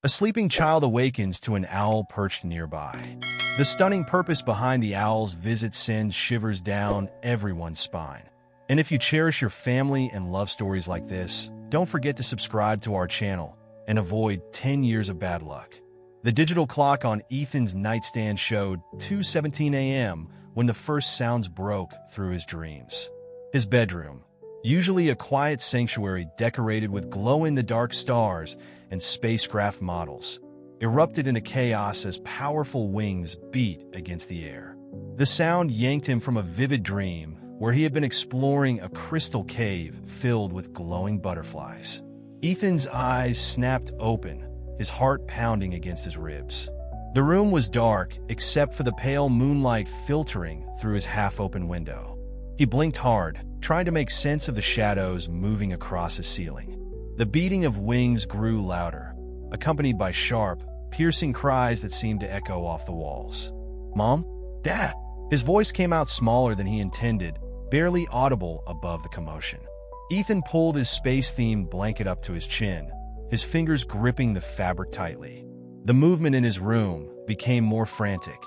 A sleeping child awakens to an owl perched nearby. The stunning purpose behind the owl's visit sends shivers down everyone's spine. And if you cherish your family and love stories like this, don't forget to subscribe to our channel and avoid 10 years of bad luck. The digital clock on Ethan's nightstand showed 2:17 a.m. when the first sounds broke through his dreams. His bedroom, usually a quiet sanctuary decorated with glow-in-the-dark stars and spacecraft models, erupted into chaos as powerful wings beat against the air. The sound yanked him from a vivid dream where he had been exploring a crystal cave filled with glowing butterflies. Ethan's eyes snapped open, his heart pounding against his ribs. The room was dark except for the pale moonlight filtering through his half-open window. He blinked hard, trying to make sense of the shadows moving across his ceiling. The beating of wings grew louder, accompanied by sharp, piercing cries that seemed to echo off the walls. "Mom? Dad?" His voice came out smaller than he intended, barely audible above the commotion. Ethan pulled his space-themed blanket up to his chin, his fingers gripping the fabric tightly. The movement in his room became more frantic,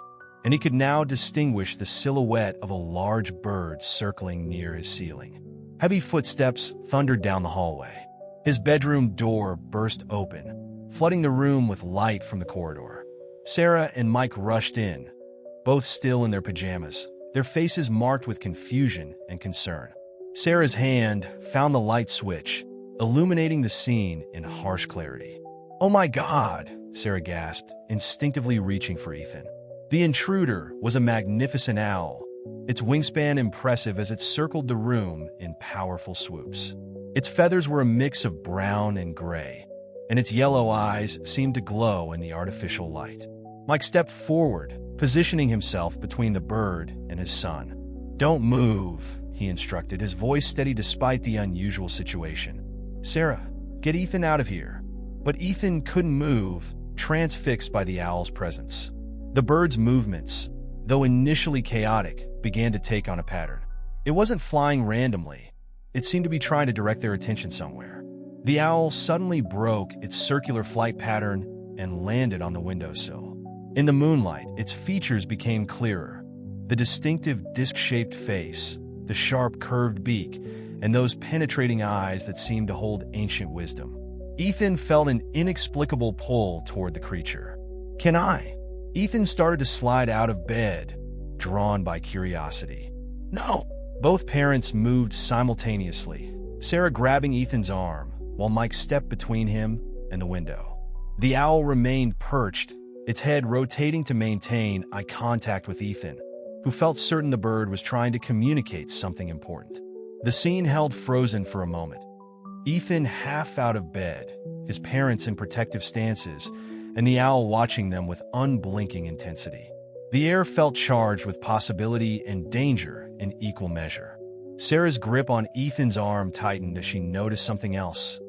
and he could now distinguish the silhouette of a large bird circling near his ceiling. Heavy footsteps thundered down the hallway. His bedroom door burst open, flooding the room with light from the corridor. Sarah and Mike rushed in, both still in their pajamas, their faces marked with confusion and concern. Sarah's hand found the light switch, illuminating the scene in harsh clarity. "Oh my God," Sarah gasped, instinctively reaching for Ethan. The intruder was a magnificent owl, its wingspan impressive as it circled the room in powerful swoops. Its feathers were a mix of brown and gray, and its yellow eyes seemed to glow in the artificial light. Mike stepped forward, positioning himself between the bird and his son. "Don't move," he instructed, his voice steady despite the unusual situation. "Sarah, get Ethan out of here." But Ethan couldn't move, transfixed by the owl's presence. The bird's movements, though initially chaotic, began to take on a pattern. It wasn't flying randomly. It seemed to be trying to direct their attention somewhere. The owl suddenly broke its circular flight pattern and landed on the windowsill. In the moonlight, its features became clearer. The distinctive disc-shaped face, the sharp curved beak, and those penetrating eyes that seemed to hold ancient wisdom. Ethan felt an inexplicable pull toward the creature. "Can I?" Ethan started to slide out of bed, drawn by curiosity. "No!" Both parents moved simultaneously, Sarah grabbing Ethan's arm, while Mike stepped between him and the window. The owl remained perched, its head rotating to maintain eye contact with Ethan, who felt certain the bird was trying to communicate something important. The scene held frozen for a moment. Ethan half out of bed, his parents in protective stances, and the owl watching them with unblinking intensity. The air felt charged with possibility and danger in equal measure. Sarah's grip on Ethan's arm tightened as she noticed something else,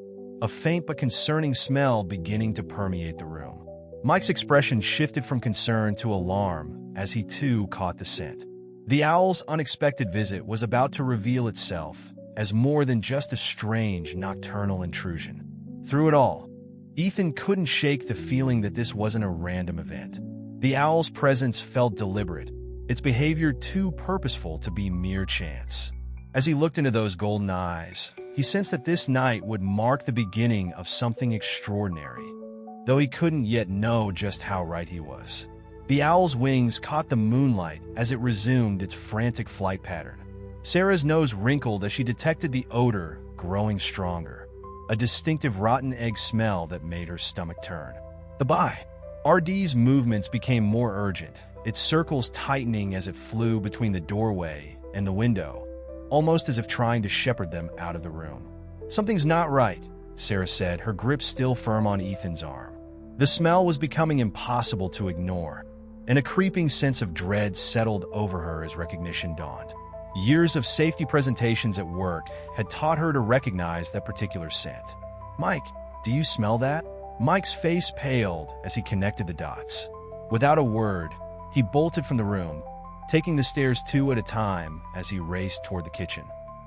a faint but concerning smell beginning to permeate the room. Mike's expression shifted from concern to alarm as he too caught the scent. The owl's unexpected visit was about to reveal itself as more than just a strange nocturnal intrusion. Through it all, Ethan couldn't shake the feeling that this wasn't a random event. The owl's presence felt deliberate, its behavior too purposeful to be mere chance. As he looked into those golden eyes, he sensed that this night would mark the beginning of something extraordinary, though he couldn't yet know just how right he was. The owl's wings caught the moonlight as it resumed its frantic flight pattern. Sarah's nose wrinkled as she detected the odor growing stronger, a distinctive rotten egg smell that made her stomach turn. "Goodbye." RD's movements became more urgent, its circles tightening as it flew between the doorway and the window, almost as if trying to shepherd them out of the room. "Something's not right," Sarah said, her grip still firm on Ethan's arm. The smell was becoming impossible to ignore, and a creeping sense of dread settled over her as recognition dawned. Years of safety presentations at work had taught her to recognize that particular scent. "Mike, do you smell that?" Mike's face paled as he connected the dots. Without a word, he bolted from the room, taking the stairs two at a time as he raced toward the kitchen.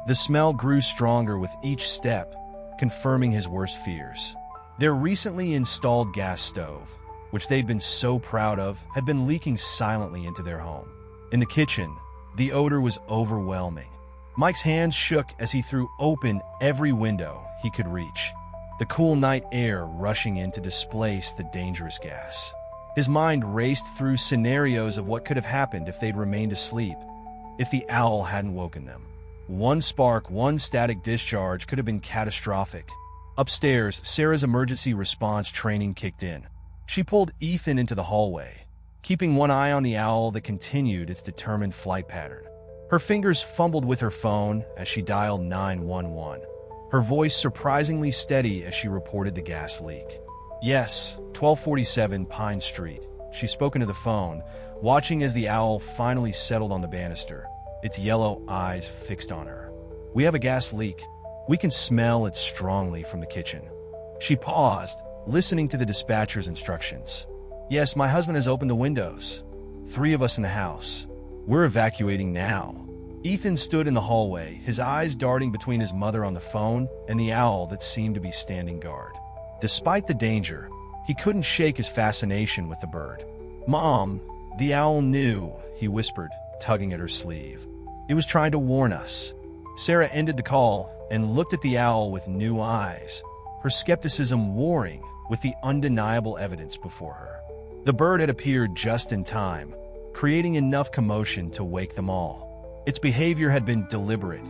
The smell grew stronger with each step, confirming his worst fears. Their recently installed gas stove, which they'd been so proud of, had been leaking silently into their home. In the kitchen, the odor was overwhelming. Mike's hands shook as he threw open every window he could reach, the cool night air rushing in to displace the dangerous gas. His mind raced through scenarios of what could have happened if they'd remained asleep, if the owl hadn't woken them. One spark, one static discharge could have been catastrophic. Upstairs, Sarah's emergency response training kicked in. She pulled Ethan into the hallway, keeping one eye on the owl that continued its determined flight pattern. Her fingers fumbled with her phone as she dialed 911, her voice surprisingly steady as she reported the gas leak. Yes, 1247 Pine Street. She spoke into the phone, watching as the owl finally settled on the banister, its yellow eyes fixed on her. We have a gas leak. We can smell it strongly from the kitchen. She paused, listening to the dispatcher's instructions. Yes, my husband has opened the windows. 3 of us in the house. We're evacuating now. Ethan stood in the hallway, his eyes darting between his mother on the phone and the owl that seemed to be standing guard. Despite the danger, he couldn't shake his fascination with the bird. Mom, the owl knew, he whispered, tugging at her sleeve. It was trying to warn us. Sarah ended the call and looked at the owl with new eyes, her skepticism warring with the undeniable evidence before her. The bird had appeared just in time, creating enough commotion to wake them all. Its behavior had been deliberate,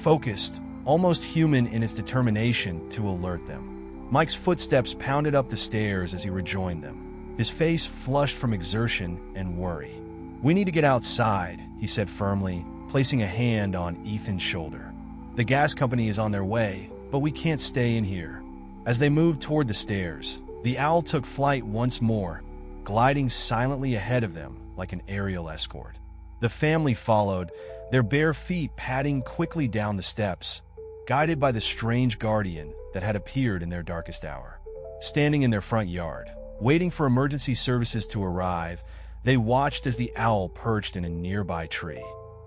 focused, almost human in its determination to alert them. Mike's footsteps pounded up the stairs as he rejoined them, his face flushed from exertion and worry. We need to get outside, he said firmly, placing a hand on Ethan's shoulder. The gas company is on their way, but we can't stay in here. As they moved toward the stairs, the owl took flight once more, gliding silently ahead of them like an aerial escort. The family followed, their bare feet padding quickly down the steps, guided by the strange guardian that had appeared in their darkest hour. Standing in their front yard, waiting for emergency services to arrive, they watched as the owl perched in a nearby tree.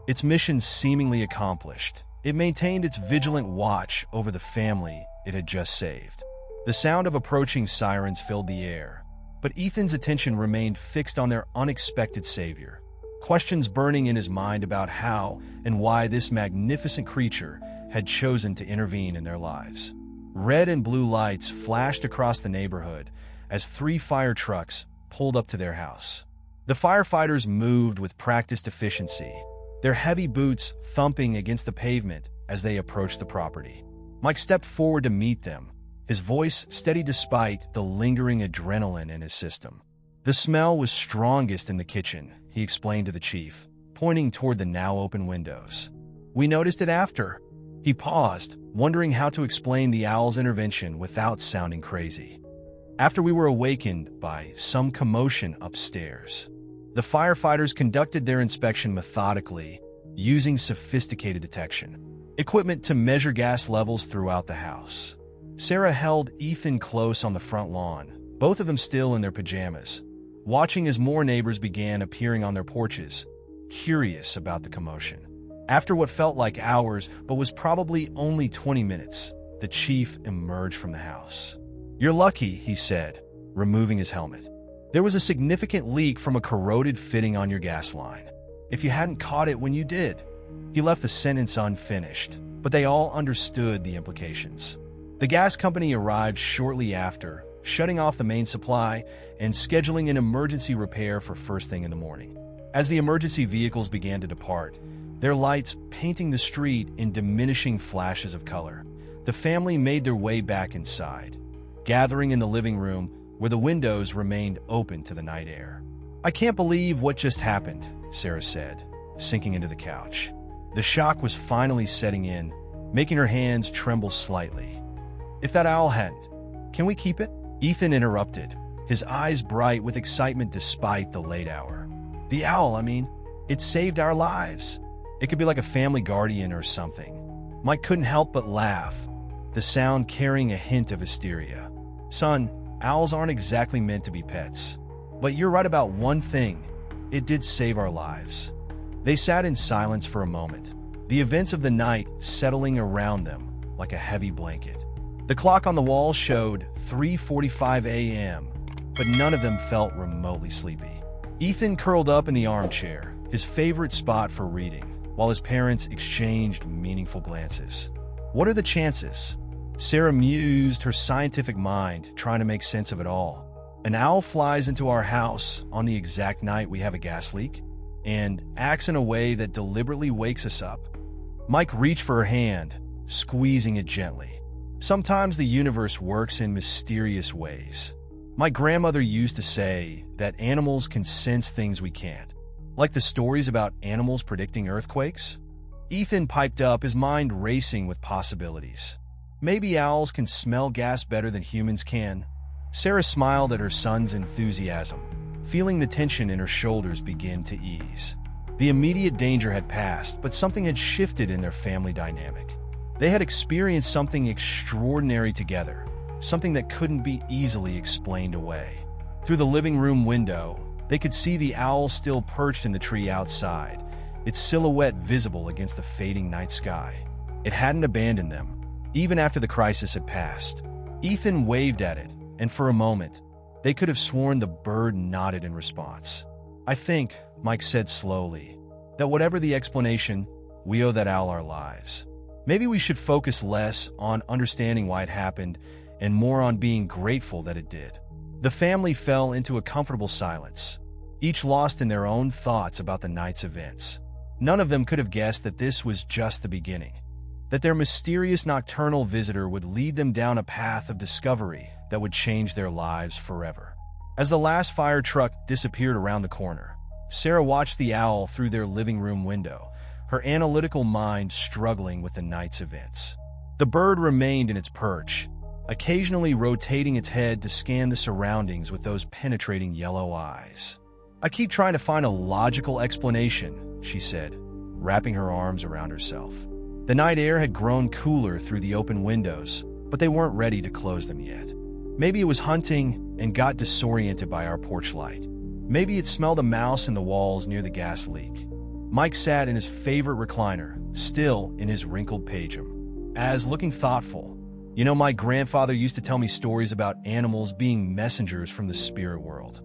Its mission seemingly accomplished, it maintained its vigilant watch over the family it had just saved. The sound of approaching sirens filled the air, but Ethan's attention remained fixed on their unexpected savior. Questions burning in his mind about how and why this magnificent creature had chosen to intervene in their lives. Red and blue lights flashed across the neighborhood as 3 fire trucks pulled up to their house. The firefighters moved with practiced efficiency, their heavy boots thumping against the pavement as they approached the property. Mike stepped forward to meet them, his voice steady despite the lingering adrenaline in his system. The smell was strongest in the kitchen, he explained to the chief, pointing toward the now open windows. We noticed it after. He paused, wondering how to explain the owl's intervention without sounding crazy. After we were awakened by some commotion upstairs. The firefighters conducted their inspection methodically, using sophisticated detection equipment to measure gas levels throughout the house. Sarah held Ethan close on the front lawn, both of them still in their pajamas, watching as more neighbors began appearing on their porches, curious about the commotion. After what felt like hours, but was probably only 20 minutes, the chief emerged from the house. You're lucky, he said, removing his helmet. There was a significant leak from a corroded fitting on your gas line. If you hadn't caught it when you did. He left the sentence unfinished, but they all understood the implications. The gas company arrived shortly after, shutting off the main supply and scheduling an emergency repair for first thing in the morning. As the emergency vehicles began to depart, their lights painting the street in diminishing flashes of color, the family made their way back inside, gathering in the living room where the windows remained open to the night air. I can't believe what just happened, Sarah said, sinking into the couch. The shock was finally setting in, making her hands tremble slightly. If that owl hadn't, can we keep it? Ethan interrupted, his eyes bright with excitement despite the late hour. The owl, it saved our lives. It could be like a family guardian or something. Mike couldn't help but laugh, the sound carrying a hint of hysteria. Son, owls aren't exactly meant to be pets. But you're right about one thing. It did save our lives. They sat in silence for a moment, the events of the night settling around them like a heavy blanket. The clock on the wall showed 3:45 a.m., but none of them felt remotely sleepy. Ethan curled up in the armchair, his favorite spot for reading, while his parents exchanged meaningful glances. What are the chances? Sarah mused, her scientific mind trying to make sense of it all. An owl flies into our house on the exact night we have a gas leak and acts in a way that deliberately wakes us up. Mike reached for her hand, squeezing it gently. Sometimes the universe works in mysterious ways. My grandmother used to say that animals can sense things we can't, like the stories about animals predicting earthquakes. Ethan piped up, his mind racing with possibilities. Maybe owls can smell gas better than humans can. Sarah smiled at her son's enthusiasm, feeling the tension in her shoulders begin to ease. The immediate danger had passed, but something had shifted in their family dynamic. They had experienced something extraordinary together, something that couldn't be easily explained away. Through the living room window, they could see the owl still perched in the tree outside, its silhouette visible against the fading night sky. It hadn't abandoned them, even after the crisis had passed. Ethan waved at it, and for a moment, they could have sworn the bird nodded in response. "I think," Mike said slowly, "that whatever the explanation, we owe that owl our lives. Maybe we should focus less on understanding why it happened and more on being grateful that it did." The family fell into a comfortable silence, each lost in their own thoughts about the night's events. None of them could have guessed that this was just the beginning, that their mysterious nocturnal visitor would lead them down a path of discovery that would change their lives forever. As the last fire truck disappeared around the corner, Sarah watched the owl through their living room window, her analytical mind struggling with the night's events. The bird remained in its perch, occasionally rotating its head to scan the surroundings with those penetrating yellow eyes. "I keep trying to find a logical explanation," she said, wrapping her arms around herself. The night air had grown cooler through the open windows, but they weren't ready to close them yet. Maybe it was hunting and got disoriented by our porch light. Maybe it smelled a mouse in the walls near the gas leak. Mike sat in his favorite recliner, still in his wrinkled pajama, as looking thoughtful. "You know, my grandfather used to tell me stories about animals being messengers from the spirit world."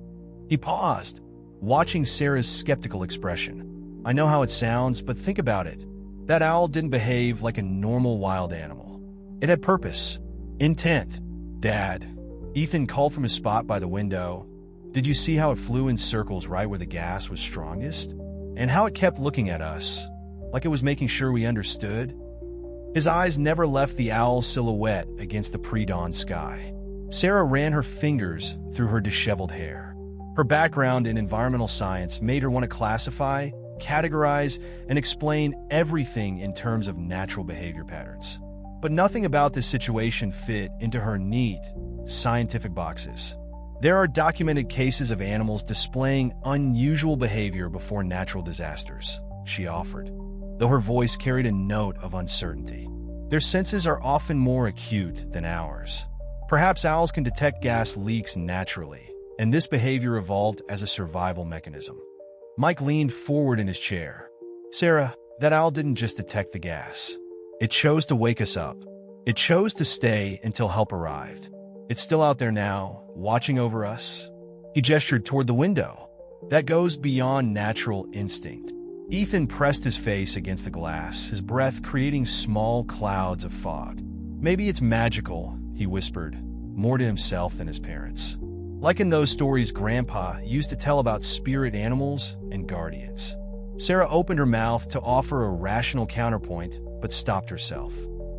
He paused, watching Sarah's skeptical expression. "I know how it sounds, but think about it. That owl didn't behave like a normal wild animal. It had purpose, intent." "Dad," Ethan called from his spot by the window, "did you see how it flew in circles right where the gas was strongest? And how it kept looking at us, like it was making sure we understood?" His eyes never left the owl's silhouette against the pre-dawn sky. Sarah ran her fingers through her disheveled hair. Her background in environmental science made her want to classify, categorize, and explain everything in terms of natural behavior patterns. But nothing about this situation fit into her neat, scientific boxes. "There are documented cases of animals displaying unusual behavior before natural disasters," she offered, though her voice carried a note of uncertainty. "Their senses are often more acute than ours. Perhaps owls can detect gas leaks naturally, and this behavior evolved as a survival mechanism." Mike leaned forward in his chair. "Sarah, that owl didn't just detect the gas. It chose to wake us up. It chose to stay until help arrived. It's still out there now, watching over us." He gestured toward the window. "That goes beyond natural instinct." Ethan pressed his face against the glass, his breath creating small clouds of fog. "Maybe it's magical," he whispered, more to himself than his parents. "Like in those stories Grandpa used to tell about spirit animals and guardians." Sarah opened her mouth to offer a rational counterpoint, but stopped herself.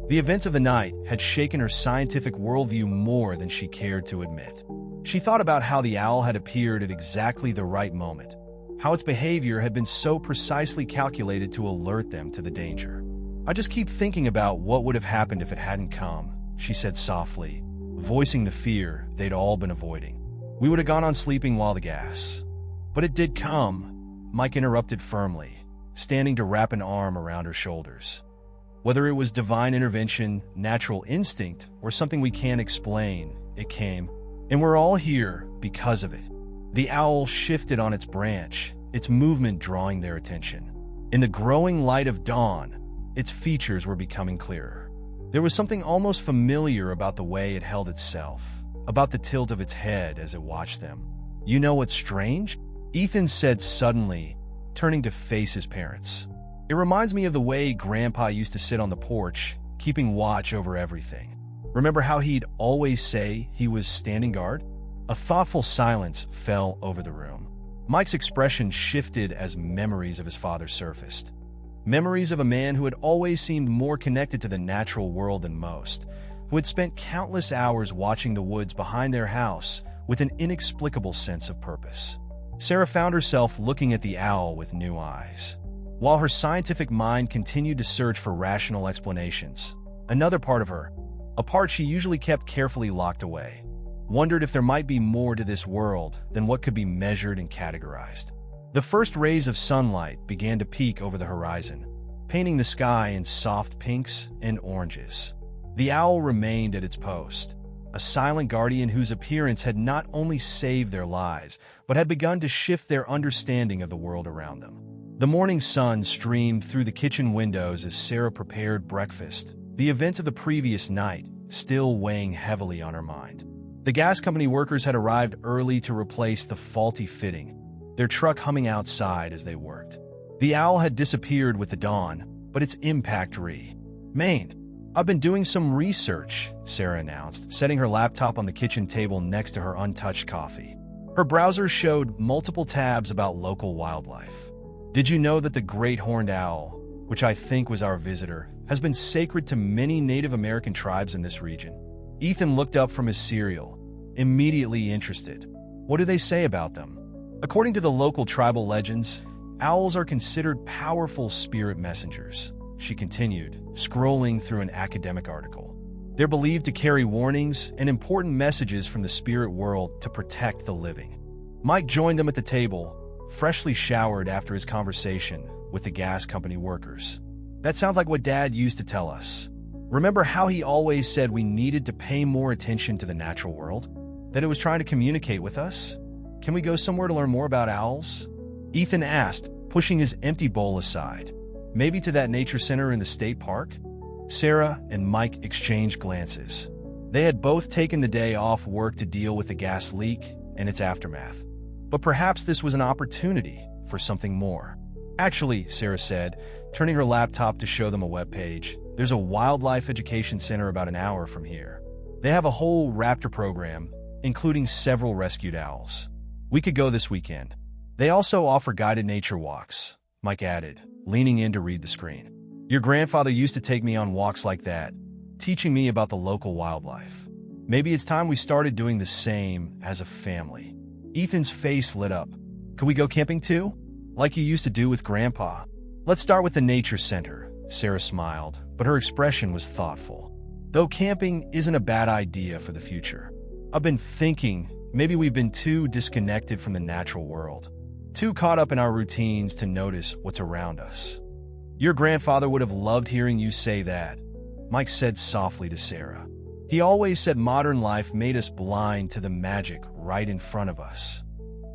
The events of the night had shaken her scientific worldview more than she cared to admit. She thought about how the owl had appeared at exactly the right moment, how its behavior had been so precisely calculated to alert them to the danger. "I just keep thinking about what would have happened if it hadn't come," she said softly, voicing the fear they'd all been avoiding. "We would have gone on sleeping while the gas." "But it did come," Mike interrupted firmly, standing to wrap an arm around her shoulders. "Whether it was divine intervention, natural instinct, or something we can't explain, it came. And we're all here because of it." The owl shifted on its branch, its movement drawing their attention. In the growing light of dawn, its features were becoming clearer. There was something almost familiar about the way it held itself, about the tilt of its head as it watched them. "You know what's strange?" Ethan said suddenly, turning to face his parents. "It reminds me of the way Grandpa used to sit on the porch, keeping watch over everything. Remember how he'd always say he was standing guard?" A thoughtful silence fell over the room. Mike's expression shifted as memories of his father surfaced. Memories of a man who had always seemed more connected to the natural world than most, who had spent countless hours watching the woods behind their house with an inexplicable sense of purpose. Sarah found herself looking at the owl with new eyes. While her scientific mind continued to search for rational explanations, another part of her, a part she usually kept carefully locked away, wondered if there might be more to this world than what could be measured and categorized. The first rays of sunlight began to peek over the horizon, painting the sky in soft pinks and oranges. The owl remained at its post, a silent guardian whose appearance had not only saved their lives, but had begun to shift their understanding of the world around them. The morning sun streamed through the kitchen windows as Sarah prepared breakfast, the events of the previous night still weighing heavily on her mind. The gas company workers had arrived early to replace the faulty fitting, their truck humming outside as they worked. The owl had disappeared with the dawn, but its impact remained. "I've been doing some research," Sarah announced, setting her laptop on the kitchen table next to her untouched coffee. Her browser showed multiple tabs about local wildlife. "Did you know that the great horned owl, which I think was our visitor, has been sacred to many Native American tribes in this region?" Ethan looked up from his cereal, immediately interested. "What do they say about them?" "According to the local tribal legends, owls are considered powerful spirit messengers," she continued, scrolling through an academic article. "They're believed to carry warnings and important messages from the spirit world to protect the living." Mike joined them at the table, freshly showered after his conversation with the gas company workers. "That sounds like what Dad used to tell us. Remember how he always said we needed to pay more attention to the natural world? That it was trying to communicate with us? Can we go somewhere to learn more about owls?" Ethan asked, pushing his empty bowl aside. "Maybe to that nature center in the state park?" Sarah and Mike exchanged glances. They had both taken the day off work to deal with the gas leak and its aftermath. But perhaps this was an opportunity for something more. "Actually," Sarah said, turning her laptop to show them a webpage, "there's a wildlife education center about an hour from here. They have a whole raptor program, including several rescued owls. We could go this weekend. They also offer guided nature walks," Mike added, leaning in to read the screen. "Your grandfather used to take me on walks like that, teaching me about the local wildlife. Maybe it's time we started doing the same as a family." Ethan's face lit up. "Could we go camping too? Like you used to do with Grandpa?" "Let's start with the nature center," Sarah smiled, but her expression was thoughtful. "Though camping isn't a bad idea for the future. I've been thinking maybe we've been too disconnected from the natural world, too caught up in our routines to notice what's around us." "Your grandfather would have loved hearing you say that," Mike said softly to Sarah. "He always said modern life made us blind to the magic right in front of us."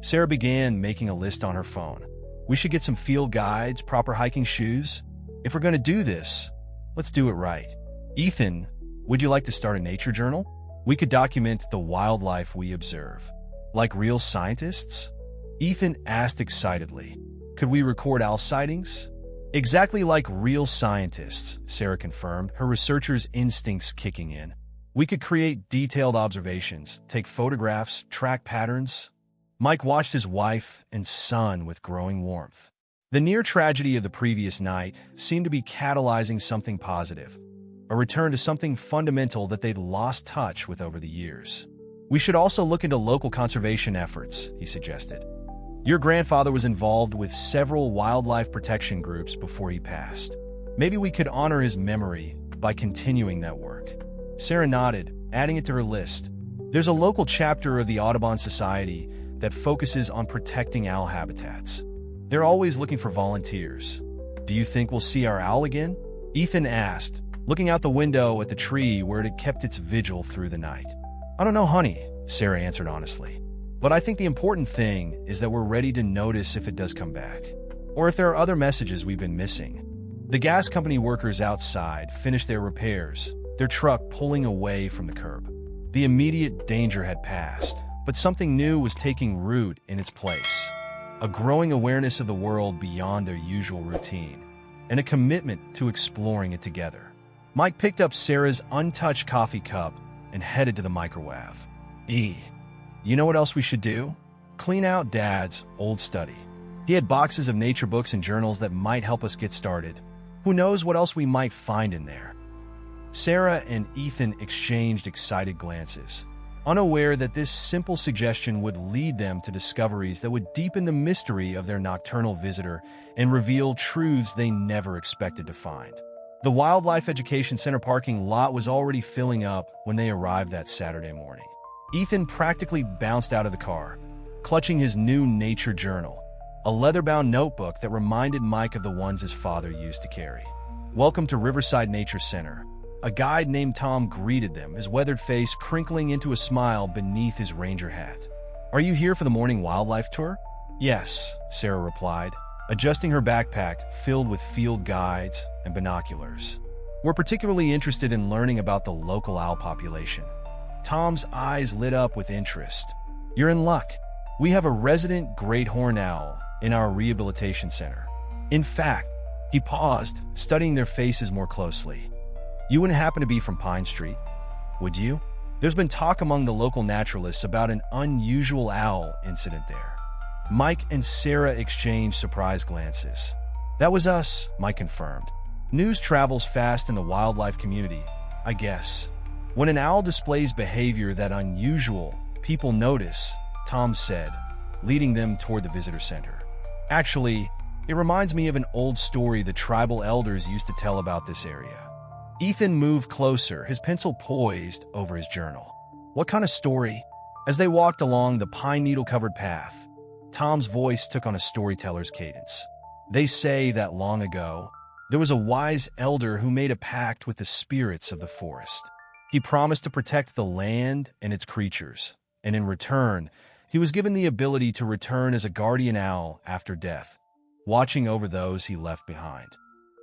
Sarah began making a list on her phone. "We should get some field guides, proper hiking shoes. If we're going to do this, let's do it right." "Ethan, would you like to start a nature journal? We could document the wildlife we observe. Like real scientists?" Ethan asked excitedly. "Could we record owl sightings?" "Exactly like real scientists," Sarah confirmed, her researcher's instincts kicking in. "We could create detailed observations, take photographs, track patterns." Mike watched his wife and son with growing warmth. The near tragedy of the previous night seemed to be catalyzing something positive, a return to something fundamental that they'd lost touch with over the years. "We should also look into local conservation efforts," he suggested. "Your grandfather was involved with several wildlife protection groups before he passed. Maybe we could honor his memory by continuing that work." Sarah nodded, adding it to her list. "There's a local chapter of the Audubon Society that focuses on protecting owl habitats. They're always looking for volunteers." "Do you think we'll see our owl again?" Ethan asked, looking out the window at the tree where it had kept its vigil through the night. "I don't know, honey," Sarah answered honestly. "But I think the important thing is that we're ready to notice if it does come back, or if there are other messages we've been missing." The gas company workers outside finished their repairs, their truck pulling away from the curb. The immediate danger had passed, but something new was taking root in its place. A growing awareness of the world beyond their usual routine, and a commitment to exploring it together. Mike picked up Sarah's untouched coffee cup and headed to the microwave. You know what else we should do? Clean out Dad's old study. He had boxes of nature books and journals that might help us get started. Who knows what else we might find in there? Sarah and Ethan exchanged excited glances, unaware that this simple suggestion would lead them to discoveries that would deepen the mystery of their nocturnal visitor and reveal truths they never expected to find. The Wildlife Education Center parking lot was already filling up when they arrived that Saturday morning. Ethan practically bounced out of the car, clutching his new nature journal, a leather-bound notebook that reminded Mike of the ones his father used to carry. "Welcome to Riverside Nature Center." A guide named Tom greeted them, his weathered face crinkling into a smile beneath his ranger hat. "Are you here for the morning wildlife tour?" "Yes," Sarah replied, adjusting her backpack filled with field guides and binoculars. "We're particularly interested in learning about the local owl population." Tom's eyes lit up with interest. "You're in luck. We have a resident great horned owl in our rehabilitation center. In fact," he paused, studying their faces more closely. "You wouldn't happen to be from Pine Street, would you? There's been talk among the local naturalists about an unusual owl incident there." Mike and Sarah exchanged surprised glances. "That was us," Mike confirmed. "News travels fast in the wildlife community, I guess. When an owl displays behavior that unusual, people notice," Tom said, leading them toward the visitor center. "Actually, it reminds me of an old story the tribal elders used to tell about this area." Ethan moved closer, his pencil poised over his journal. "What kind of story?" As they walked along the pine needle-covered path, Tom's voice took on a storyteller's cadence. "They say that long ago, there was a wise elder who made a pact with the spirits of the forest. He promised to protect the land and its creatures, and in return, he was given the ability to return as a guardian owl after death, watching over those he left behind."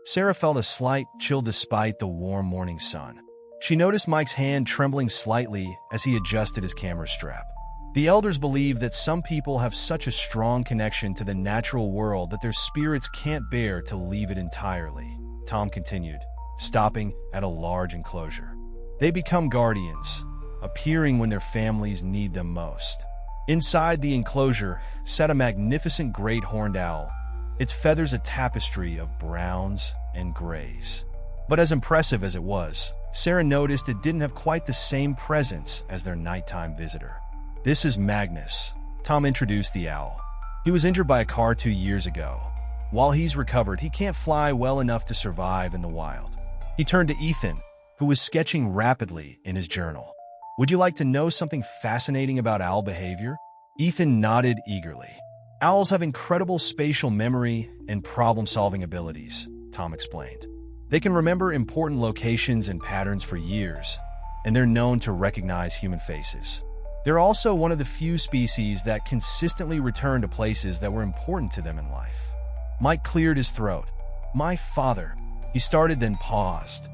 Sarah felt a slight chill despite the warm morning sun. She noticed Mike's hand trembling slightly as he adjusted his camera strap. "The elders believe that some people have such a strong connection to the natural world that their spirits can't bear to leave it entirely," Tom continued, stopping at a large enclosure. "They become guardians, appearing when their families need them most." Inside the enclosure sat a magnificent great horned owl, its feathers a tapestry of browns and grays. But as impressive as it was, Sarah noticed it didn't have quite the same presence as their nighttime visitor. "This is Magnus," Tom introduced the owl. "He was injured by a car 2 years ago. While he's recovered, he can't fly well enough to survive in the wild." He turned to Ethan, who was sketching rapidly in his journal. "Would you like to know something fascinating about owl behavior?" Ethan nodded eagerly. "Owls have incredible spatial memory and problem-solving abilities," Tom explained. "They can remember important locations and patterns for years, and they're known to recognize human faces. They're also one of the few species that consistently return to places that were important to them in life." Mike cleared his throat. "My father," he started, then paused.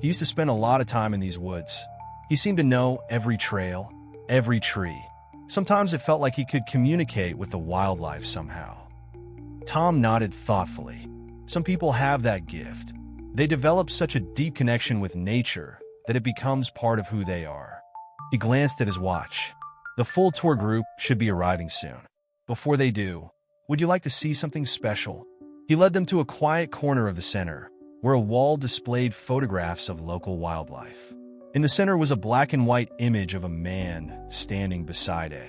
"He used to spend a lot of time in these woods. He seemed to know every trail, every tree. Sometimes it felt like he could communicate with the wildlife somehow." Tom nodded thoughtfully. "Some people have that gift. They develop such a deep connection with nature that it becomes part of who they are." He glanced at his watch. "The full tour group should be arriving soon. Before they do, would you like to see something special?" He led them to a quiet corner of the center, where a wall displayed photographs of local wildlife. In the center was a black and white image of a man standing beside a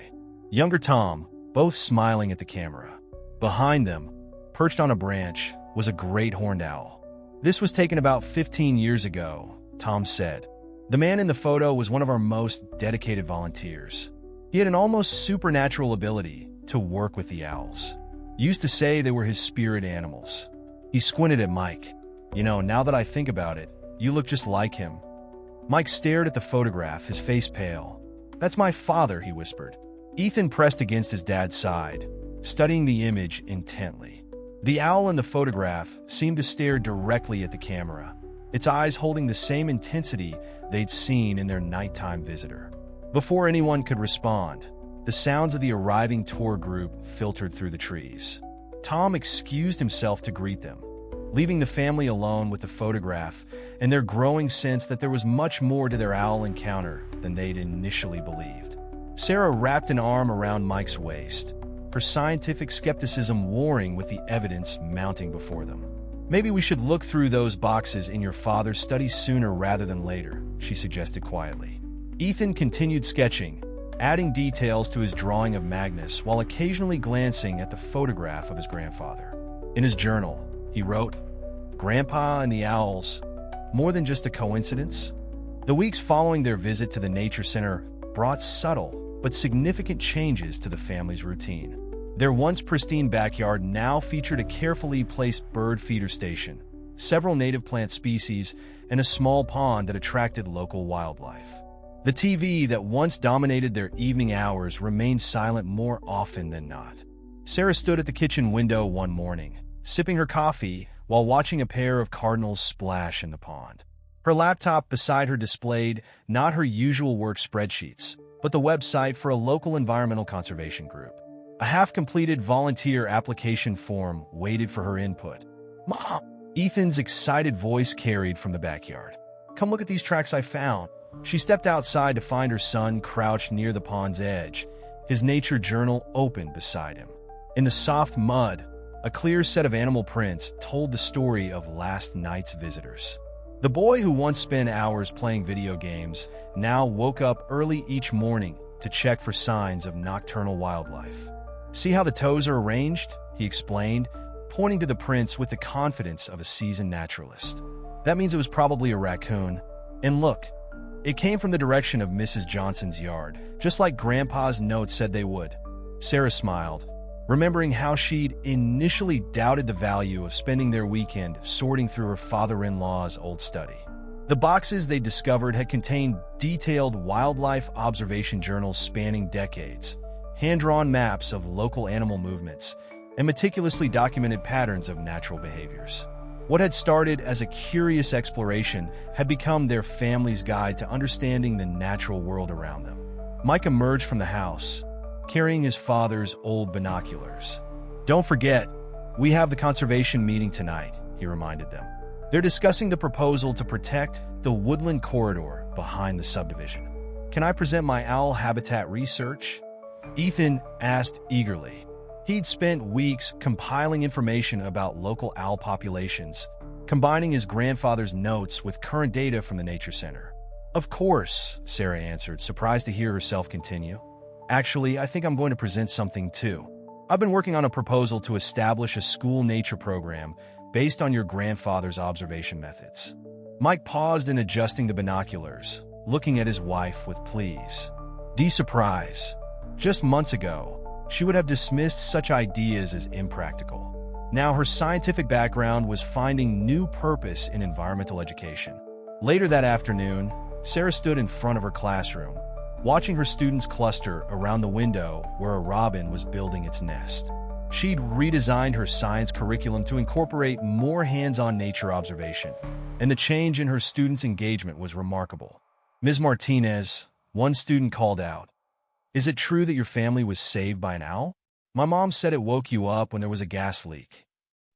younger Tom, both smiling at the camera. Behind them, perched on a branch, was a great horned owl. "This was taken about 15 years ago," Tom said. "The man in the photo was one of our most dedicated volunteers. He had an almost supernatural ability to work with the owls. Used to say they were his spirit animals." He squinted at Mike. "You know, now that I think about it, you look just like him." Mike stared at the photograph, his face pale. "That's my father," he whispered. Ethan pressed against his dad's side, studying the image intently. The owl in the photograph seemed to stare directly at the camera, its eyes holding the same intensity they'd seen in their nighttime visitor. Before anyone could respond, the sounds of the arriving tour group filtered through the trees. Tom excused himself to greet them, leaving the family alone with the photograph and their growing sense that there was much more to their owl encounter than they'd initially believed. Sarah wrapped an arm around Mike's waist, her scientific skepticism warring with the evidence mounting before them. "Maybe we should look through those boxes in your father's study sooner rather than later," she suggested quietly. Ethan continued sketching, adding details to his drawing of Magnus while occasionally glancing at the photograph of his grandfather. In his journal, he wrote, "Grandpa and the owls, more than just a coincidence?" The weeks following their visit to the nature center brought subtle but significant changes to the family's routine. Their once pristine backyard now featured a carefully placed bird feeder station, several native plant species, and a small pond that attracted local wildlife. The TV that once dominated their evening hours remained silent more often than not. Sarah stood at the kitchen window one morning, sipping her coffee while watching a pair of cardinals splash in the pond. Her laptop beside her displayed not her usual work spreadsheets, but the website for a local environmental conservation group. A half-completed volunteer application form waited for her input. "Mom!" Ethan's excited voice carried from the backyard. "Come look at these tracks I found." She stepped outside to find her son crouched near the pond's edge, his nature journal open beside him. In the soft mud, a clear set of animal prints told the story of last night's visitors. The boy who once spent hours playing video games now woke up early each morning to check for signs of nocturnal wildlife. "See how the toes are arranged?" he explained, pointing to the prints with the confidence of a seasoned naturalist. "That means it was probably a raccoon. And look, it came from the direction of Mrs. Johnson's yard, just like Grandpa's note said they would." Sarah smiled, remembering how she'd initially doubted the value of spending their weekend sorting through her father-in-law's old study. The boxes they discovered had contained detailed wildlife observation journals spanning decades, hand-drawn maps of local animal movements, and meticulously documented patterns of natural behaviors. What had started as a curious exploration had become their family's guide to understanding the natural world around them. Mike emerged from the house, carrying his father's old binoculars. "Don't forget, we have the conservation meeting tonight," he reminded them. "They're discussing the proposal to protect the woodland corridor behind the subdivision. Can I present my owl habitat research?" Ethan asked eagerly. He'd spent weeks compiling information about local owl populations, combining his grandfather's notes with current data from the Nature Center. "Of course," Sarah answered, surprised to hear herself continue. "Actually, I think I'm going to present something too. I've been working on a proposal to establish a school nature program based on your grandfather's observation methods." Mike paused in adjusting the binoculars, looking at his wife with pleas. "Do surprise. Just months ago, she would have dismissed such ideas as impractical. Now her scientific background was finding new purpose in environmental education." Later that afternoon, Sarah stood in front of her classroom, watching her students cluster around the window where a robin was building its nest. She'd redesigned her science curriculum to incorporate more hands-on nature observation, and the change in her students' engagement was remarkable. "Ms. Martinez," one student called out, "is it true that your family was saved by an owl? My mom said it woke you up when there was a gas leak."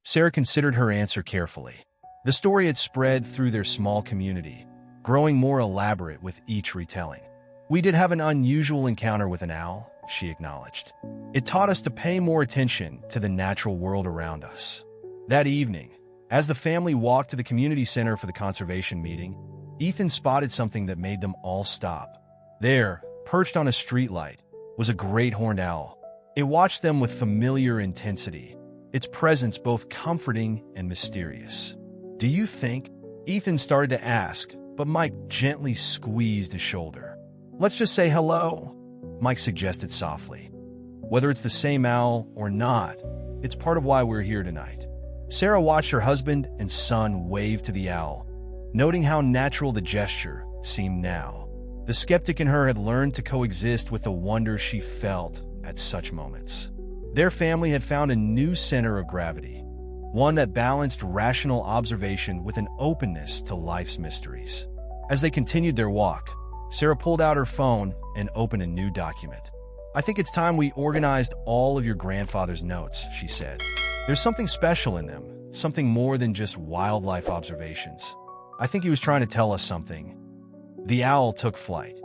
Sarah considered her answer carefully. The story had spread through their small community, growing more elaborate with each retelling. "We did have an unusual encounter with an owl," she acknowledged. "It taught us to pay more attention to the natural world around us." That evening, as the family walked to the community center for the conservation meeting, Ethan spotted something that made them all stop. There, perched on a streetlight, was a great horned owl. It watched them with familiar intensity, its presence both comforting and mysterious. "Do you think?" Ethan started to ask, but Mike gently squeezed his shoulder. "Let's just say hello," Mike suggested softly. "Whether it's the same owl or not, it's part of why we're here tonight." Sarah watched her husband and son wave to the owl, noting how natural the gesture seemed now. The skeptic in her had learned to coexist with the wonder she felt at such moments. Their family had found a new center of gravity, one that balanced rational observation with an openness to life's mysteries. As they continued their walk, Sarah pulled out her phone and opened a new document. "I think it's time we organized all of your grandfather's notes," she said. "There's something special in them, something more than just wildlife observations. I think he was trying to tell us something." The owl took flight,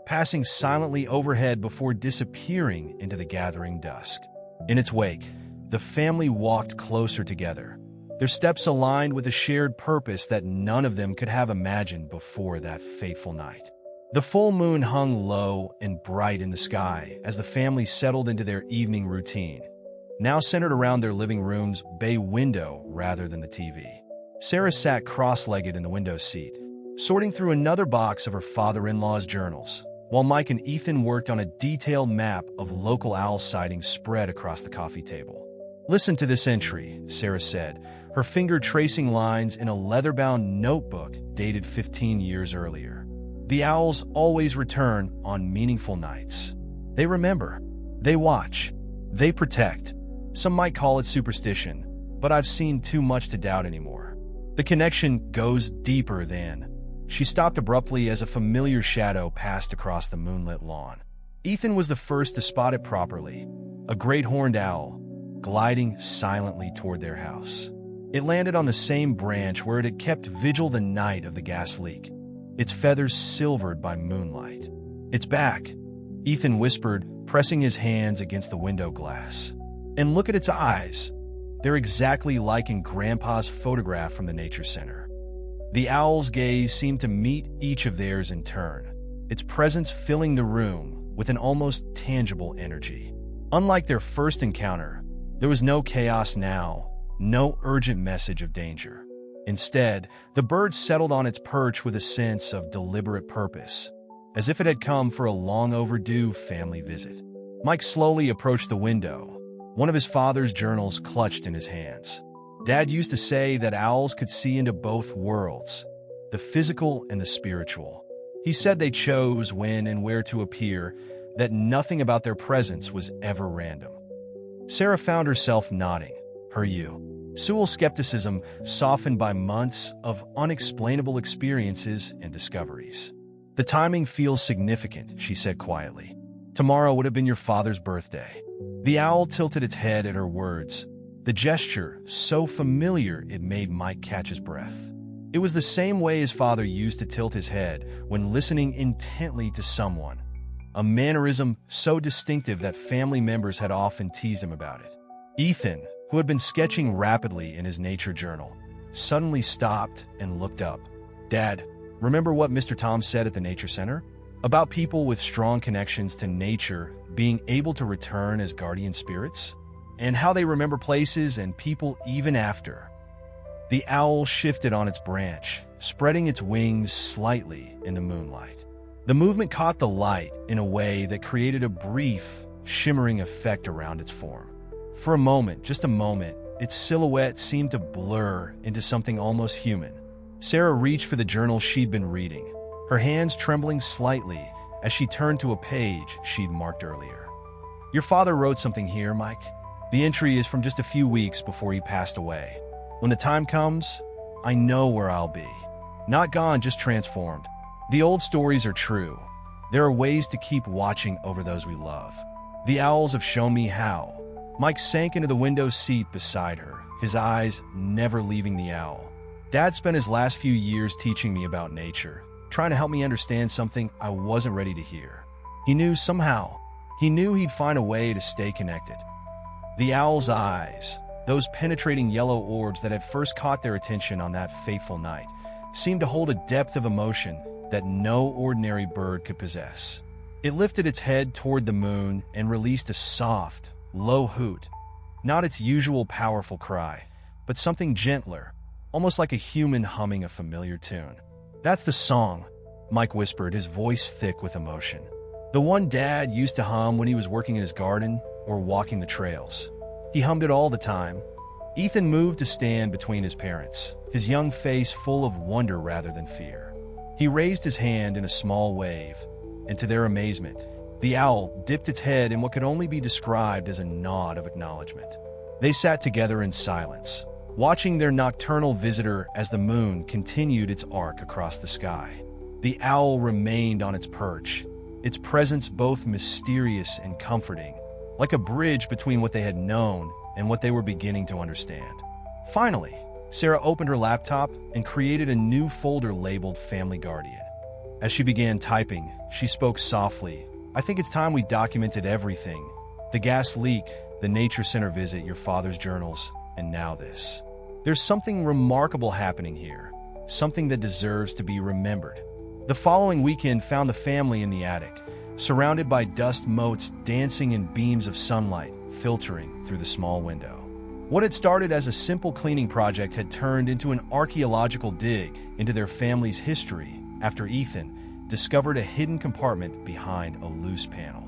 passing silently overhead before disappearing into the gathering dusk. In its wake, the family walked closer together, their steps aligned with a shared purpose that none of them could have imagined before that fateful night. The full moon hung low and bright in the sky as the family settled into their evening routine, now centered around their living room's bay window rather than the TV. Sarah sat cross-legged in the window seat, sorting through another box of her father-in-law's journals, while Mike and Ethan worked on a detailed map of local owl sightings spread across the coffee table. "Listen to this entry," Sarah said, her finger tracing lines in a leather-bound notebook dated 15 years earlier. "The owls always return on meaningful nights. They remember, they watch, they protect. Some might call it superstition, but I've seen too much to doubt anymore. The connection goes deeper than—" She stopped abruptly as a familiar shadow passed across the moonlit lawn. Ethan was the first to spot it properly, a great horned owl, gliding silently toward their house. It landed on the same branch where it had kept vigil the night of the gas leak, its feathers silvered by moonlight. "It's back," Ethan whispered, pressing his hands against the window glass. "And look at its eyes. They're exactly like in Grandpa's photograph from the nature center." The owl's gaze seemed to meet each of theirs in turn, its presence filling the room with an almost tangible energy. Unlike their first encounter, there was no chaos now, no urgent message of danger. Instead, the bird settled on its perch with a sense of deliberate purpose, as if it had come for a long-overdue family visit. Mike slowly approached the window, one of his father's journals clutched in his hands. Dad used to say that owls could see into both worlds, the physical and the spiritual. He said they chose when and where to appear, that nothing about their presence was ever random. Sarah found herself nodding, her usual skepticism softened by months of unexplainable experiences and discoveries. "The timing feels significant," she said quietly. "Tomorrow would have been your father's birthday." The owl tilted its head at her words, the gesture so familiar it made Mike catch his breath. It was the same way his father used to tilt his head when listening intently to someone, a mannerism so distinctive that family members had often teased him about it. Ethan, who had been sketching rapidly in his nature journal, suddenly stopped and looked up. "Dad, remember what Mr. Tom said at the Nature Center? About people with strong connections to nature being able to return as guardian spirits? And how they remember places and people even after." The owl shifted on its branch, spreading its wings slightly in the moonlight. The movement caught the light in a way that created a brief, shimmering effect around its form. For a moment, just a moment, its silhouette seemed to blur into something almost human. Sarah reached for the journal she'd been reading, her hands trembling slightly as she turned to a page she'd marked earlier. "Your father wrote something here, Mike. The entry is from just a few weeks before he passed away. When the time comes, I know where I'll be. Not gone, just transformed. The old stories are true. There are ways to keep watching over those we love. The owls have shown me how." Mike sank into the window seat beside her, his eyes never leaving the owl. "Dad spent his last few years teaching me about nature, trying to help me understand something I wasn't ready to hear. He knew he'd find a way to stay connected." The owl's eyes, those penetrating yellow orbs that had first caught their attention on that fateful night, seemed to hold a depth of emotion that no ordinary bird could possess. It lifted its head toward the moon and released a soft, low hoot, not its usual powerful cry, but something gentler, almost like a human humming a familiar tune. "That's the song," Mike whispered, his voice thick with emotion. "The one Dad used to hum when he was working in his garden or walking the trails. He hummed it all the time." Ethan moved to stand between his parents, his young face full of wonder rather than fear. He raised his hand in a small wave, and to their amazement, the owl dipped its head in what could only be described as a nod of acknowledgement. They sat together in silence, watching their nocturnal visitor as the moon continued its arc across the sky. The owl remained on its perch, its presence both mysterious and comforting, like a bridge between what they had known and what they were beginning to understand. Finally, Sarah opened her laptop and created a new folder labeled Family Guardian. As she began typing, she spoke softly. "I think it's time we documented everything. The gas leak, the nature center visit, your father's journals, and now this. There's something remarkable happening here, something that deserves to be remembered." The following weekend found the family in the attic, surrounded by dust motes dancing in beams of sunlight filtering through the small window. What had started as a simple cleaning project had turned into an archaeological dig into their family's history after Ethan discovered a hidden compartment behind a loose panel.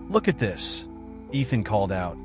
"Look at this," Ethan called out,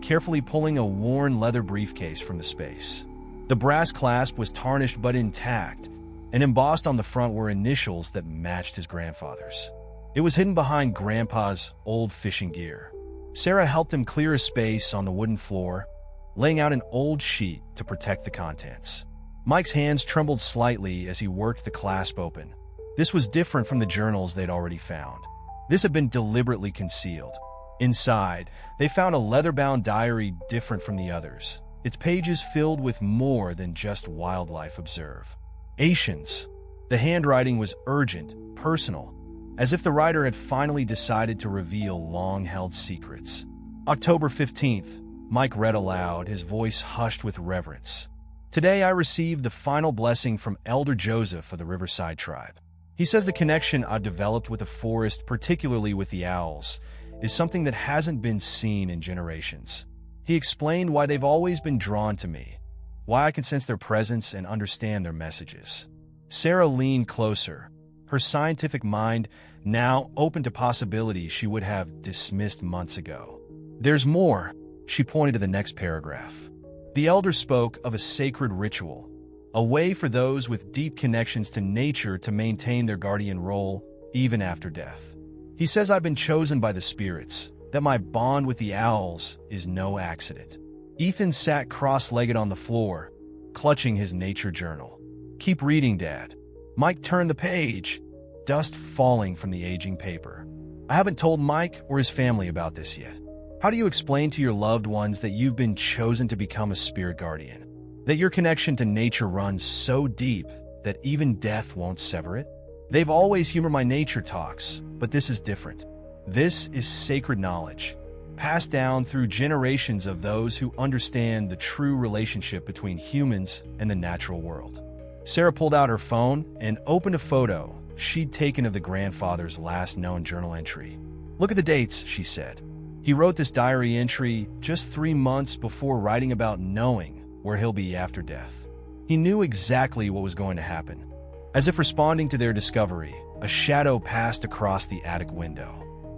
carefully pulling a worn leather briefcase from the space. The brass clasp was tarnished but intact, and embossed on the front were initials that matched his grandfather's. It was hidden behind Grandpa's old fishing gear. Sarah helped him clear a space on the wooden floor, laying out an old sheet to protect the contents. Mike's hands trembled slightly as he worked the clasp open. This was different from the journals they'd already found. This had been deliberately concealed. Inside, they found a leather-bound diary different from the others, its pages filled with more than just wildlife observations. The handwriting was urgent, personal, as if the writer had finally decided to reveal long-held secrets. October 15th, Mike read aloud, his voice hushed with reverence. "Today I received the final blessing from Elder Joseph of the Riverside tribe. He says the connection I've developed with the forest, particularly with the owls, is something that hasn't been seen in generations. He explained why they've always been drawn to me, why I can sense their presence and understand their messages." Sarah leaned closer, her scientific mind now open to possibilities she would have dismissed months ago. "There's more," she pointed to the next paragraph. The elder spoke of a sacred ritual, a way for those with deep connections to nature to maintain their guardian role even after death. "He says I've been chosen by the spirits, that my bond with the owls is no accident." Ethan sat cross-legged on the floor, clutching his nature journal. "Keep reading, Dad." Mike turned the page, dust falling from the aging paper. "I haven't told Mike or his family about this yet. How do you explain to your loved ones that you've been chosen to become a spirit guardian? That your connection to nature runs so deep that even death won't sever it? They've always humored my nature talks, but this is different. This is sacred knowledge, passed down through generations of those who understand the true relationship between humans and the natural world." Sarah pulled out her phone and opened a photo she'd taken of the grandfather's last known journal entry. "Look at the dates," she said. "He wrote this diary entry just 3 months before writing about knowing where he'll be after death. He knew exactly what was going to happen." As if responding to their discovery, a shadow passed across the attic window.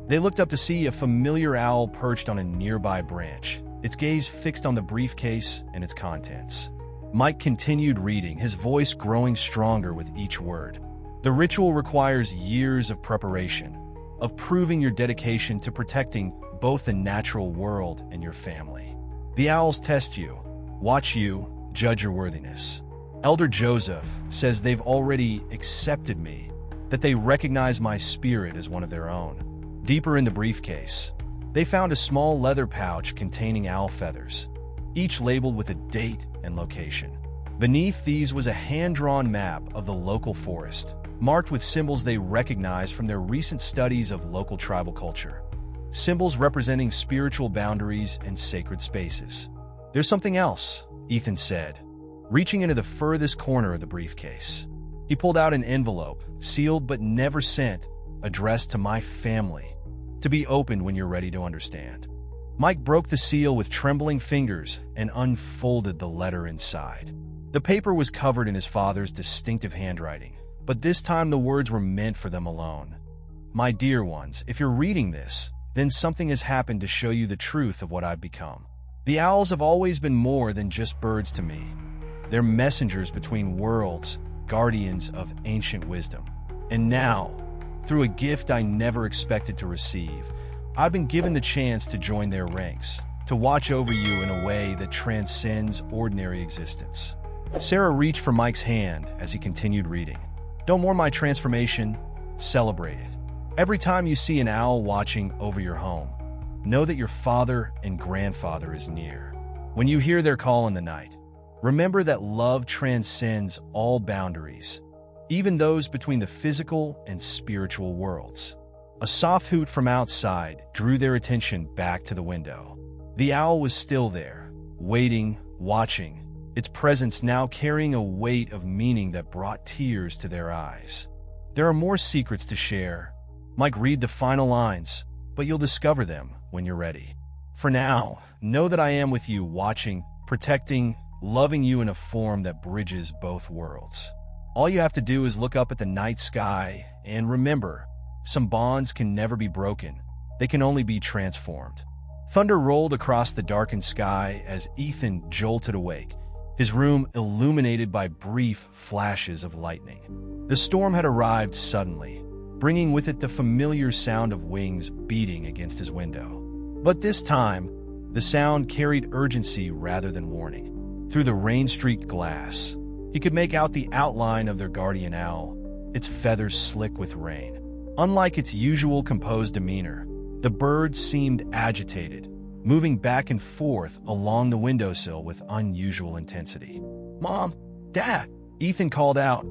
They looked up to see a familiar owl perched on a nearby branch, its gaze fixed on the briefcase and its contents. Mike continued reading, his voice growing stronger with each word. "The ritual requires years of preparation, of proving your dedication to protecting both the natural world and your family. The owls test you, watch you, judge your worthiness. Elder Joseph says they've already accepted me, that they recognize my spirit as one of their own." Deeper in the briefcase, they found a small leather pouch containing owl feathers, each labeled with a date and location. Beneath these was a hand-drawn map of the local forest, marked with symbols they recognized from their recent studies of local tribal culture. Symbols representing spiritual boundaries and sacred spaces. "There's something else," Ethan said, reaching into the furthest corner of the briefcase. He pulled out an envelope, sealed but never sent, addressed to my family, to be opened when you're ready to understand. Mike broke the seal with trembling fingers and unfolded the letter inside. The paper was covered in his father's distinctive handwriting, but this time the words were meant for them alone. "My dear ones, if you're reading this, then something has happened to show you the truth of what I've become. The owls have always been more than just birds to me. They're messengers between worlds, guardians of ancient wisdom. And now, through a gift I never expected to receive, I've been given the chance to join their ranks, to watch over you in a way that transcends ordinary existence. Sarah reached for Mike's hand as he continued reading. Don't mourn my transformation, celebrate it. Every time you see an owl watching over your home, know that your father and grandfather is near. When you hear their call in the night, remember that love transcends all boundaries, even those between the physical and spiritual worlds. A soft hoot from outside drew their attention back to the window. The owl was still there, waiting, watching, its presence now carrying a weight of meaning that brought tears to their eyes. There are more secrets to share. Mike, read the final lines, but you'll discover them when you're ready. For now, know that I am with you, watching, protecting, loving you in a form that bridges both worlds. All you have to do is look up at the night sky and remember, some bonds can never be broken. They can only be transformed. Thunder rolled across the darkened sky as Ethan jolted awake, his room illuminated by brief flashes of lightning. The storm had arrived suddenly, bringing with it the familiar sound of wings beating against his window. But this time, the sound carried urgency rather than warning. Through the rain-streaked glass, he could make out the outline of their guardian owl, its feathers slick with rain. Unlike its usual composed demeanor, the bird seemed agitated, moving back and forth along the windowsill with unusual intensity. "Mom, Dad," Ethan called out,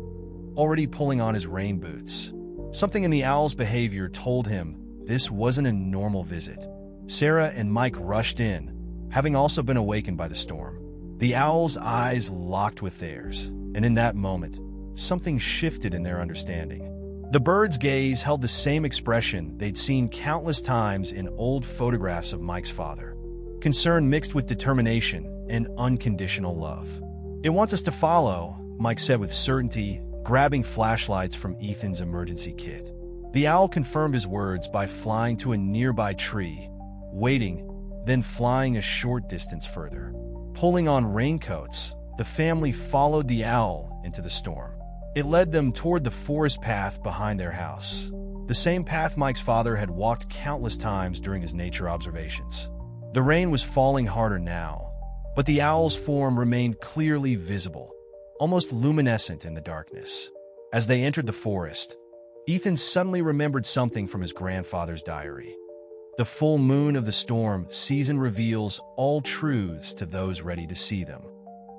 already pulling on his rain boots. Something in the owl's behavior told him this wasn't a normal visit. Sarah and Mike rushed in, having also been awakened by the storm. The owl's eyes locked with theirs, and in that moment, something shifted in their understanding. The bird's gaze held the same expression they'd seen countless times in old photographs of Mike's father. Concern mixed with determination and unconditional love. "It wants us to follow," Mike said with certainty, grabbing flashlights from Ethan's emergency kit. The owl confirmed his words by flying to a nearby tree, waiting, then flying a short distance further. Pulling on raincoats, the family followed the owl into the storm. It led them toward the forest path behind their house, the same path Mike's father had walked countless times during his nature observations. The rain was falling harder now, but the owl's form remained clearly visible, almost luminescent in the darkness. As they entered the forest, Ethan suddenly remembered something from his grandfather's diary. The full moon of the storm season reveals all truths to those ready to see them.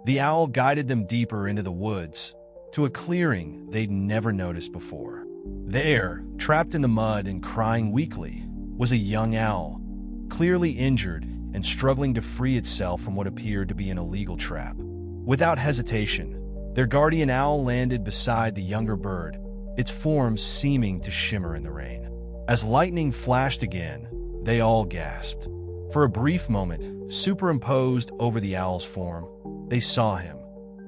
The owl guided them deeper into the woods, to a clearing they'd never noticed before. There, trapped in the mud and crying weakly, was a young owl, clearly injured and struggling to free itself from what appeared to be an illegal trap. Without hesitation, their guardian owl landed beside the younger bird, its form seeming to shimmer in the rain. As lightning flashed again, they all gasped. For a brief moment, superimposed over the owl's form, they saw him,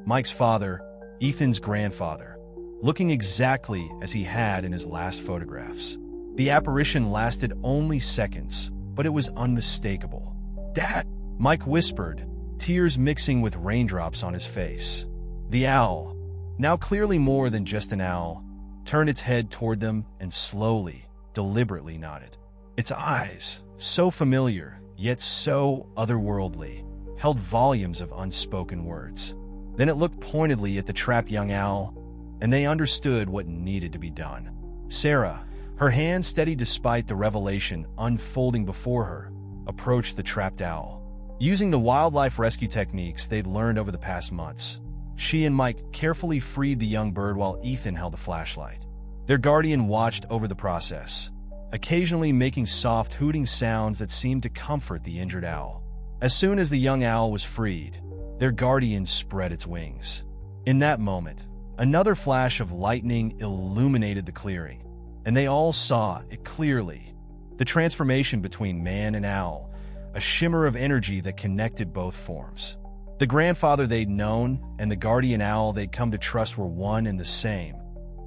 Mike's father, Ethan's grandfather, looking exactly as he had in his last photographs. The apparition lasted only seconds, but it was unmistakable. "Dad," Mike whispered, tears mixing with raindrops on his face. The owl, now clearly more than just an owl, turned its head toward them and slowly, deliberately nodded. Its eyes, so familiar, yet so otherworldly, held volumes of unspoken words. Then it looked pointedly at the trapped young owl, and they understood what needed to be done. Sarah, her hand steady despite the revelation unfolding before her, approached the trapped owl. Using the wildlife rescue techniques they'd learned over the past months, she and Mike carefully freed the young bird while Ethan held a flashlight. Their guardian watched over the process, occasionally making soft hooting sounds that seemed to comfort the injured owl. As soon as the young owl was freed, their guardian spread its wings. In that moment, another flash of lightning illuminated the clearing, and they all saw it clearly. The transformation between man and owl, a shimmer of energy that connected both forms. The grandfather they'd known and the guardian owl they'd come to trust were one and the same,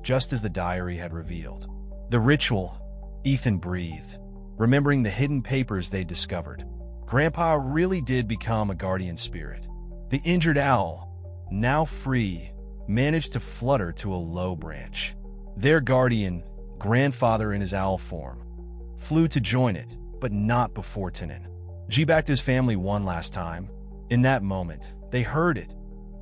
just as the diary had revealed. The ritual, Ethan breathed, remembering the hidden papers they'd discovered. Grandpa really did become a guardian spirit. The injured owl, now free, managed to flutter to a low branch. Their guardian, grandfather in his owl form, flew to join it, but not before Tannen. G backed his family one last time. In that moment, they heard it.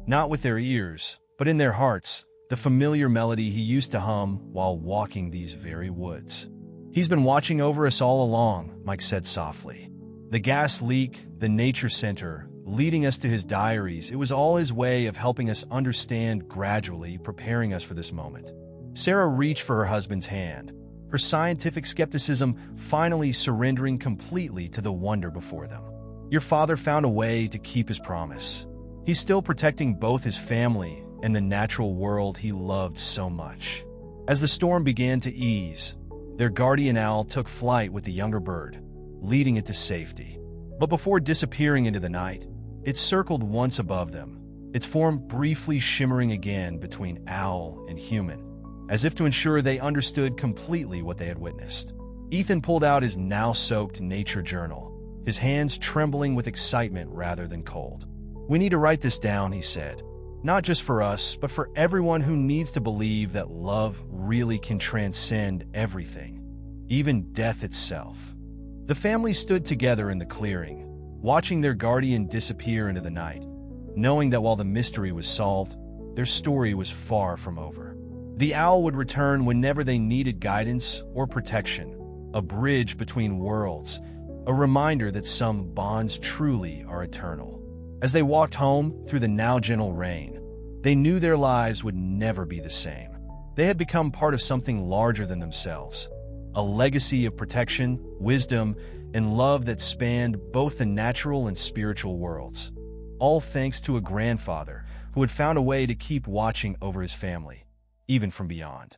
Not with their ears, but in their hearts, the familiar melody he used to hum while walking these very woods. "He's been watching over us all along," Mike said softly. The gas leak, the nature center, leading us to his diaries, it was all his way of helping us understand, gradually preparing us for this moment. Sarah reached for her husband's hand, her scientific skepticism finally surrendering completely to the wonder before them. "Your father found a way to keep his promise. He's still protecting both his family and the natural world he loved so much." As the storm began to ease, their guardian owl took flight with the younger bird, leading it to safety. But before disappearing into the night, it circled once above them, its form briefly shimmering again between owl and human, as if to ensure they understood completely what they had witnessed. Ethan pulled out his now-soaked nature journal, his hands trembling with excitement rather than cold. "We need to write this down," he said. "Not just for us, but for everyone who needs to believe that love really can transcend everything, even death itself." The family stood together in the clearing, watching their guardian disappear into the night, knowing that while the mystery was solved, their story was far from over. The owl would return whenever they needed guidance or protection, a bridge between worlds, a reminder that some bonds truly are eternal. As they walked home through the now gentle rain, they knew their lives would never be the same. They had become part of something larger than themselves, a legacy of protection, wisdom, and love that spanned both the natural and spiritual worlds, all thanks to a grandfather who had found a way to keep watching over his family, even from beyond.